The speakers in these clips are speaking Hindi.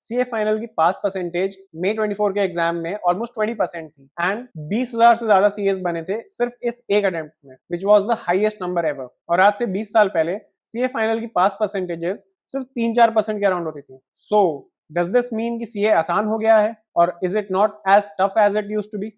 सीए फाइनल की पास परसेंटेज May 24 के एग्जाम में ऑलमोस्ट 20% थी एंड 20,000 से ज्यादा सीएस बने थे सिर्फ इस एक अटेम्प्ट में, which was the highest number ever. और आज से 20 साल पहले सीए फाइनल की पास परसेंटेजेस सिर्फ 3-4% के अराउंड होती थी। सो डज दिस मीन कि सीए आसान हो गया है, और is it not as tough as it used to be?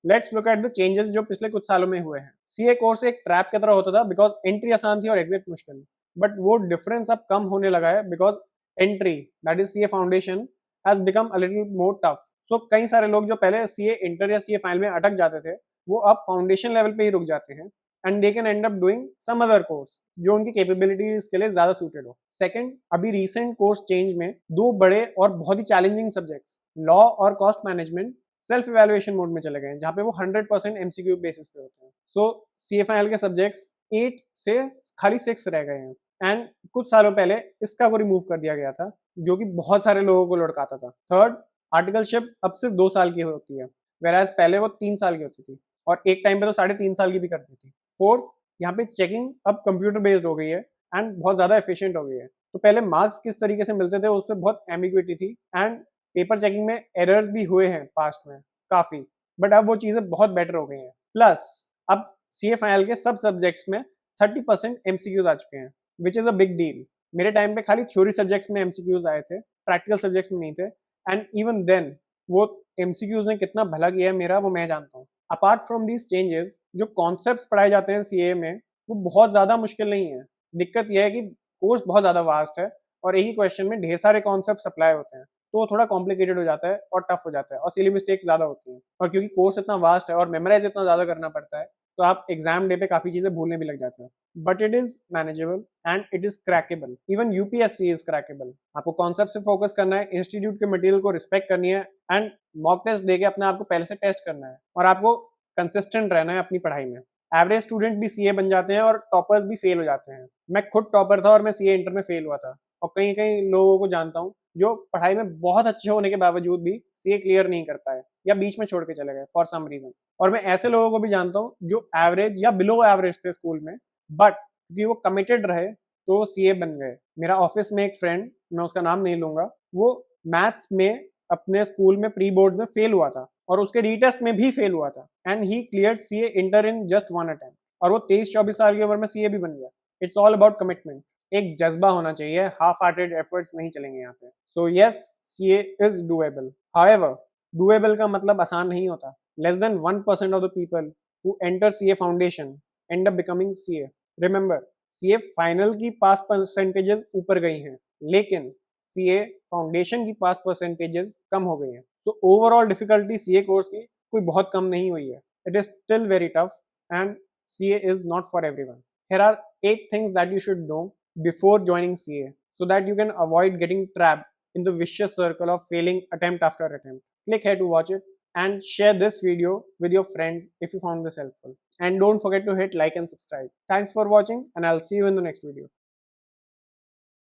Let's look at the changes जो पिछले कुछ सालों में हुए हैं। सीए कोर्स एक ट्रैप की तरह होता था बिकॉज एंट्री आसान थी और एग्जिट मुश्किल, बट वो डिफरेंस अब कम होने लगा है because entry, that is CA foundation, has become a little more tough. So कई सारे लोग जो पहले सीए इंटर या सीए फाइनल में अटक जाते थे, वो अब फाउंडेशन लेवल पे ही रुक जाते हैं and they can end up doing some other course जो उनकी कैपेबिलिटीज के लिए ज्यादा सूटेड हो। सेकंड, अभी रीसेंट कोर्स चेंज में दो बड़े और बहुत ही चैलेंजिंग सब्जेक्ट्स, लॉ और cost management, self evaluation mode में चले गए हैं, जहाँ पे वो 100% एमसीक्यू बेसिस पे होते हैं। सो सीएफआईएल के सब्जेक्ट्स 8 से खाली 6 रह गए हैं एंड कुछ सालों पहले इसका को रिमूव कर दिया गया था, जो कि बहुत सारे लोगों को लड़काता था। थर्ड, आर्टिकलशिप अब सिर्फ 2 साल की होती है, वेराज पहले वो 3 साल की होती थी और एक टाइम पे तो 3.5 साल की भी करती थी। फोर्थ, यहाँ पे चेकिंग अब कंप्यूटर बेस्ड हो गई है एंड बहुत ज्यादा एफिशिएंट हो गई है। तो पहले मार्क्स किस तरीके से मिलते थे उस पर बहुत एम्बिग्विटी थी एंड पेपर चेकिंग में एरर्स भी हुए हैं पास्ट में काफी, बट अब वो चीजें बहुत बेटर हो गई हैं। प्लस अब सीएफआईएल के सब सब्जेक्ट्स में 30% एमसीक्यूज आ चुके हैं, which is a big deal. मेरे टाइम पे खाली थ्योरी सब्जेक्ट्स में एमसीक्यूज आए थे, प्रैक्टिकल सब्जेक्ट्स में नहीं थे, एंड इवन देन वो एमसीक्यूज ने कितना भला किया है मेरा, वो मैं जानता हूँ। अपार्ट फ्रॉम दीज चेंजेस, जो कॉन्सेप्ट्स पढ़ाए जाते हैं सीए में वो बहुत ज्यादा मुश्किल नहीं है। दिक्कत यह है कि कोर्स बहुत ज्यादा वास्ट है और एक ही क्वेश्चन में ढेर सारे कॉन्सेप्ट अप्लाई होते हैं, तो वो थोड़ा कॉम्प्लिकेटेड हो जाता है और टफ हो जाता है और सिली मिस्टेक्स ज्यादा होती हैं। और क्योंकि कोर्स इतना वास्ट है और मेमोराइज इतना ज्यादा करना पड़ता है, तो आप एग्जाम डे पे काफी चीजें भूलने भी लग जाते हैं। But it is manageable and it is crackable, even UPSC is crackable. आपको कॉन्सेप्ट से फोकस करना है, इंस्टीट्यूट के मटेरियल को रिस्पेक्ट करनी है एंड मॉक टेस्ट देके अपने आप को पहले से टेस्ट करना है, और आपको कंसिस्टेंट रहना है अपनी पढ़ाई में। एवरेज स्टूडेंट भी सीए बन जाते हैं और टॉपर्स भी फेल हो जाते हैं। मैं खुद टॉपर था और मैं सीए इंटर में फेल हुआ था, और कई कई लोगों को जानता हूँ जो पढ़ाई में बहुत अच्छे होने के बावजूद भी सीए क्लियर नहीं कर पाए या बीच में छोड़ के चले गए फॉर सम रीजन। और मैं ऐसे लोगों को भी जानता हूँ जो एवरेज या बिलो एवरेज थे स्कूल में, बट क्योंकि वो कमिटेड रहे तो सीए बन गए। मेरा ऑफिस में एक फ्रेंड, मैं उसका नाम नहीं लूंगा, वो मैथ्स में अपने स्कूल में प्री बोर्ड में फेल हुआ था और उसके रीटेस्ट में भी फेल हुआ था and he cleared CA inter in just 1 attempt, और वो 23-24 साल की उम्र में सीए भी बन गया। इट्स ऑल अबाउट कमिटमेंट, एक जज्बा होना चाहिए, हाफ हार्टेड एफर्ट्स नहीं चलेंगे यहाँ पे। So yes, CA is doable. However, doable का मतलब आसान नहीं होता। Less than 1% of the people who enter CA foundation and up becoming CA. Remember, CA final की पास परसेंटेजेस ऊपर गई हैं, लेकिन सीए फाउंडेशन की पास परसेंटेजेस कम हो गई हैं। So overall difficulty CA course की कोई बहुत कम नहीं हुई है। It is still very tough and CA is not for everyone. Here are 8 things that you should know before joining CA so that you can avoid getting trapped in the vicious circle of failing attempt after attempt. Click here to watch it and share this video with your friends if you found this helpful. And don't forget to hit like and subscribe. Thanks for watching and I'll see you in the next video.